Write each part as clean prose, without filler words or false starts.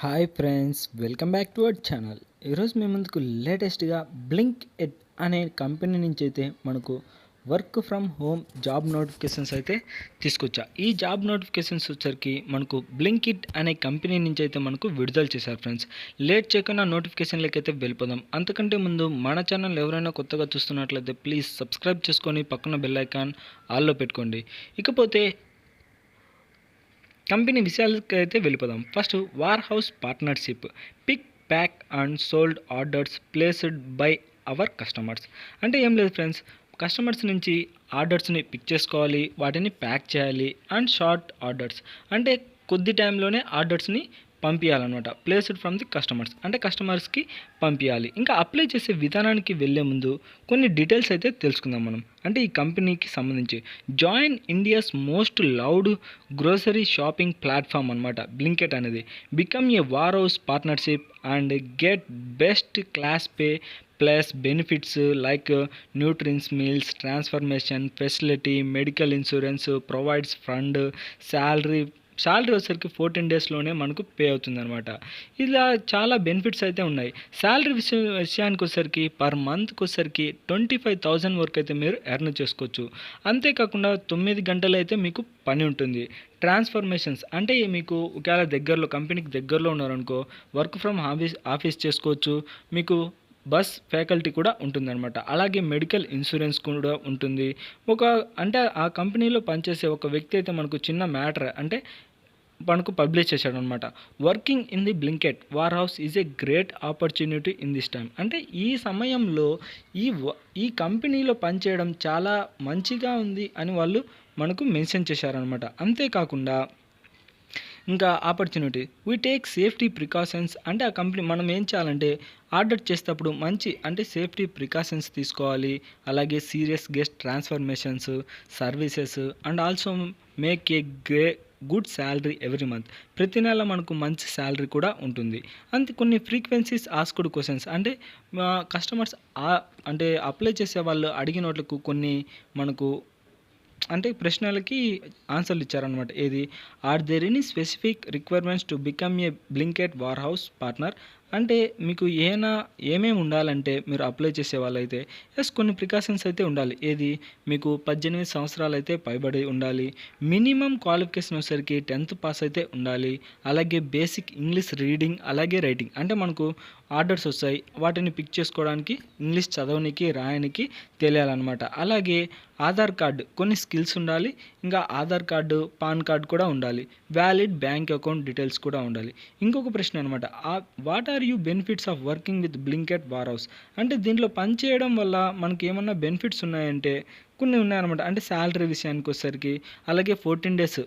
Hi friends, welcome back to our channel. ఈరోజు మీ ముందుకు లేటెస్ట్గా బ్లింక్ ఇట్ అనే కంపెనీ నుంచి అయితే మనకు work from home job notifications అయితే తీసుకొచ్చా. ఈ జాబ్ నోటిఫికేషన్స్ వచ్చరికి మనకు బ్లింక్ ఇట్ అనే కంపెనీ నుంచి అయితే మనకు విడుదల చేశారు ఫ్రెండ్స్. లేట్ చేయకుండా నోటిఫికేషన్లకి అయితే వెళ్ళిపోదాం. అంతకంటే ముందు మన ఛానల్ ఎవరైనా కొత్తగా చూస్తున్నట్లయితే ప్లీజ్ సబ్స్క్రైబ్ చేసుకొని పక్కన బెల్ ఐకాన్ ఆల్లో పెట్టుకోండి. ఇకపోతే కంపెనీ విషయాలకి అయితే వెళ్ళిపోదాం. First warehouse partnership, pick pack and sold orders placed by our customers. అంటే ఏం లేదు ఫ్రెండ్స్, కస్టమర్స్ నుంచి ఆర్డర్స్ని పిక్ చేసుకోవాలి, వాటిని ప్యాక్ చేయాలి. అండ్ షార్ట్ ఆర్డర్స్ అంటే కొద్ది టైంలోనే ఆర్డర్స్ని పంపించాలన్నమాట. ప్లేస్డ్ ఫ్రమ్ ది కస్టమర్స్ అంటే కస్టమర్స్కి పంపించాలి. ఇంకా అప్లై చేసే విధానానికి వెళ్ళే ముందు కొన్ని డీటెయిల్స్ అయితే తెలుసుకుందాం మనం. అంటే ఈ కంపెనీకి సంబంధించి join India's most loud grocery shopping platform అనమాట బ్లింకెట్ అనేది. Become a war house partnership and get best class pay plus benefits like nutrients meals, transformation facility, medical insurance, provides fund, salary వచ్చేసరికి 14 డేస్లోనే మనకు పే అవుతుంది అనమాట. ఇలా చాలా బెనిఫిట్స్ అయితే ఉన్నాయి. శాలరీ విషయానికి వచ్చేసరికి పర్ మంత్కి వచ్చేసరికి 25,000 వరకు అయితే మీరు ఎర్న్ చేసుకోవచ్చు. అంతేకాకుండా 9 గంటలు అయితే మీకు పని ఉంటుంది. ట్రాన్స్ఫర్మేషన్స్ అంటే మీకు ఒకవేళ దగ్గరలో కంపెనీకి దగ్గరలో ఉన్నారనుకో వర్క్ ఫ్రమ్ ఆఫీస్ చేసుకోవచ్చు. మీకు బస్ ఫ్యాకల్టీ కూడా ఉంటుందన్నమాట. అలాగే మెడికల్ ఇన్సూరెన్స్ కూడా ఉంటుంది. అంటే ఆ కంపెనీలో పనిచేసే ఒక వ్యక్తి అయితే మనకు చిన్న మ్యాటర్ అంటే మనకు పబ్లిష్ చేశాడు అనమాట. Working in the Blinkit war house is a great opportunity in this time. అంటే ఈ సమయంలో ఈ కంపెనీలో పనిచేయడం చాలా మంచిగా ఉంది అని వాళ్ళు మనకు మెన్షన్ చేశారనమాట. అంతేకాకుండా ఇంకా opportunity we take safety precautions అంటే ఆ కంపెనీ మనం ఏం చేయాలంటే ఆర్డర్ చేసేటప్పుడు మంచి అంటే సేఫ్టీ ప్రికాషన్స్ తీసుకోవాలి. అలాగే serious guest transformations services and also make a good salary every month. ప్రతి నెల మనకు మంచి శాలరీ కూడా ఉంటుంది. అంతే కొన్ని ఫ్రీక్వెన్సీస్ ఆస్క్డ్ క్వశ్చన్స్ అంటే కస్టమర్స్ అంటే అప్లై చేసే వాళ్ళు అడిగినట్లకు కొన్ని మనకు అంటే ప్రశ్నలకి ఆన్సర్లు ఇచ్చారనమాట. ఏది are there any specific requirements to become a Blinkit warehouse partner. అంటే మీకు ఏమేమి ఉండాలంటే మీరు అప్లై చేసే వాళ్ళైతే కొన్ని ప్రికాషన్స్ అయితే ఉండాలి. ఏది మీకు 18 సంవత్సరాలు అయితే పైబడి ఉండాలి. మినిమం క్వాలిఫికేషన్ వచ్చేసరికి 10th పాస్ అయితే ఉండాలి. అలాగే బేసిక్ ఇంగ్లీష్ రీడింగ్ అలాగే రైటింగ్ అంటే మనకు ఆర్డర్స్ వస్తాయి, వాటిని పిక్ చేసుకోవడానికి ఇంగ్లీష్ చదవనికి రాయనికి తెలియాలన్నమాట. అలాగే ఆధార్ కార్డు కొన్ని స్కిల్స్ ఉండాలి. ఇంకా ఆధార్ కార్డు పాన్ కార్డు కూడా ఉండాలి. వ్యాలిడ్ బ్యాంక్ అకౌంట్ డీటెయిల్స్ కూడా ఉండాలి. ఇంకొక ప్రశ్న అనమాట, what are you benefits of working with Blinkit warehouse. అంటే దీంట్లో పనిచేయడం వల్ల మనకి ఏమన్నా బెనిఫిట్స్ ఉన్నాయంటే కొన్ని ఉన్నాయన్నమాట. అంటే శాలరీ విషయానికి వచ్చేసరికి అలాగే 14 డేస్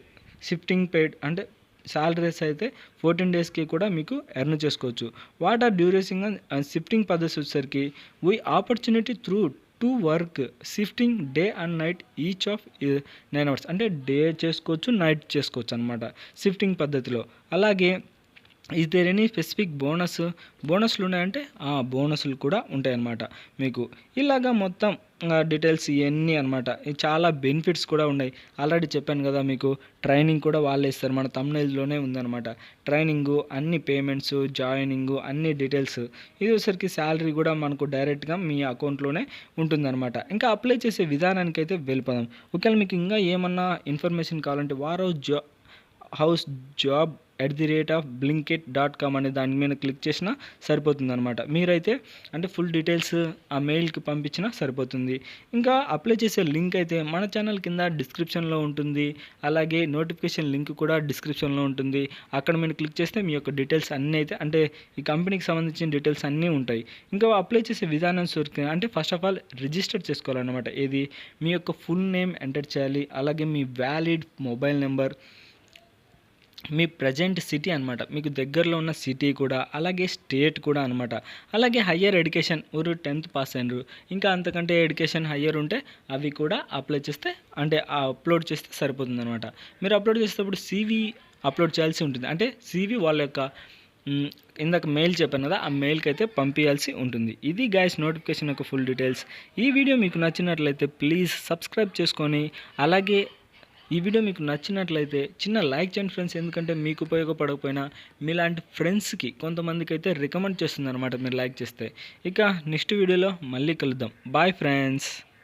షిఫ్టింగ్ పెయిడ్ అంటే శాలరీస్ అయితే 14 డేస్కి కూడా మీకు ఎర్న్ చేసుకోవచ్చు. వాట్ ఆర్ డ్యూరేషన్ షిఫ్టింగ్ పద్ధతి వచ్చేసరికి we opportunity through to work shifting day and night each of 9 hours అంటే డే చేసుకోవచ్చు నైట్ చేసుకోవచ్చు అనమాట షిఫ్టింగ్ పద్ధతిలో. అలాగే ఈజ్ దేర్ ఎనీ స్పెసిఫిక్ బోనస్లు ఉన్నాయంటే ఆ బోనస్లు కూడా ఉంటాయన్నమాట మీకు. ఇలాగా మొత్తం డీటెయిల్స్ ఇవన్నీ అనమాట. చాలా బెనిఫిట్స్ కూడా ఉన్నాయి. ఆల్రెడీ చెప్పాను కదా మీకు ట్రైనింగ్ కూడా వాళ్ళే ఇస్తారు. మన తమ్నైల్లోనే ఉందన్నమాట ట్రైనింగు, అన్ని పేమెంట్స్, జాయినింగు, అన్ని డీటెయిల్స్. ఇది వచ్చేసరికి శాలరీ కూడా మనకు డైరెక్ట్గా మీ అకౌంట్లోనే ఉంటుందన్నమాట. ఇంకా అప్లై చేసే విధానానికి అయితే వెళ్ళిపోదాం. ఒకవేళ మీకు ఇంకా ఏమన్నా ఇన్ఫర్మేషన్ కావాలంటే వార్ హౌస్ జాబ్ @blinkit.com అనే దాని మీద క్లిక్ చేసినా సరిపోతుంది అనమాట. మీరైతే అంటే ఫుల్ డీటెయిల్స్ ఆ మెయిల్కి పంపించినా సరిపోతుంది. ఇంకా అప్లై చేసే లింక్ అయితే మన ఛానల్ కింద డిస్క్రిప్షన్లో ఉంటుంది. అలాగే నోటిఫికేషన్ లింక్ కూడా డిస్క్రిప్షన్లో ఉంటుంది. అక్కడ మీరు క్లిక్ చేస్తే మీ యొక్క డీటెయిల్స్ అన్నీ అయితే అంటే ఈ కంపెనీకి సంబంధించిన డీటెయిల్స్ అన్నీ ఉంటాయి. ఇంకా అప్లై చేసే విధానం అంటే ఫస్ట్ ఆఫ్ ఆల్ రిజిస్టర్ చేసుకోవాలన్నమాట. ఏది మీ యొక్క ఫుల్ నేమ్ ఎంటర్ చేయాలి. అలాగే మీ వ్యాలిడ్ మొబైల్ నెంబర్, మీ ప్రజెంట్ సిటీ అనమాట, మీకు దగ్గరలో ఉన్న సిటీ కూడా, అలాగే స్టేట్ కూడా అనమాట. అలాగే హయ్యర్ ఎడ్యుకేషన్ 10th పాస్ అయినరు, ఇంకా అంతకంటే ఎడ్యుకేషన్ హయ్యర్ ఉంటే అవి కూడా అప్లై చేస్తే అంటే అప్లోడ్ చేస్తే సరిపోతుంది అనమాట. మీరు అప్లోడ్ చేసేటప్పుడు CV అప్లోడ్ చేయాల్సి ఉంటుంది. అంటే CV వాళ్ళ యొక్క ఇందాక మెయిల్ చెప్పాను కదా, ఆ మెయిల్కి అయితే పంపించాల్సి ఉంటుంది. ఇది గైస్ నోటిఫికేషన్ యొక్క ఫుల్ డీటెయిల్స్. ఈ వీడియో మీకు నచ్చినట్లయితే ప్లీజ్ సబ్స్క్రైబ్ చేసుకొని అలాగే ఈ వీడియో మీకు నచ్చినట్లయితే చిన్న లైక్ చేయండి ఫ్రెండ్స్, ఎందుకంటే మీకు ఉపయోగపడకపోయినా మీలాంటి ఫ్రెండ్స్కి కొంతమందికి అయితే రికమెండ్ చేస్తుంది అనమాట మీరు లైక్ చేస్తే. ఇక నెక్స్ట్ వీడియోలో మళ్ళీ కలుద్దాం. Bye friends.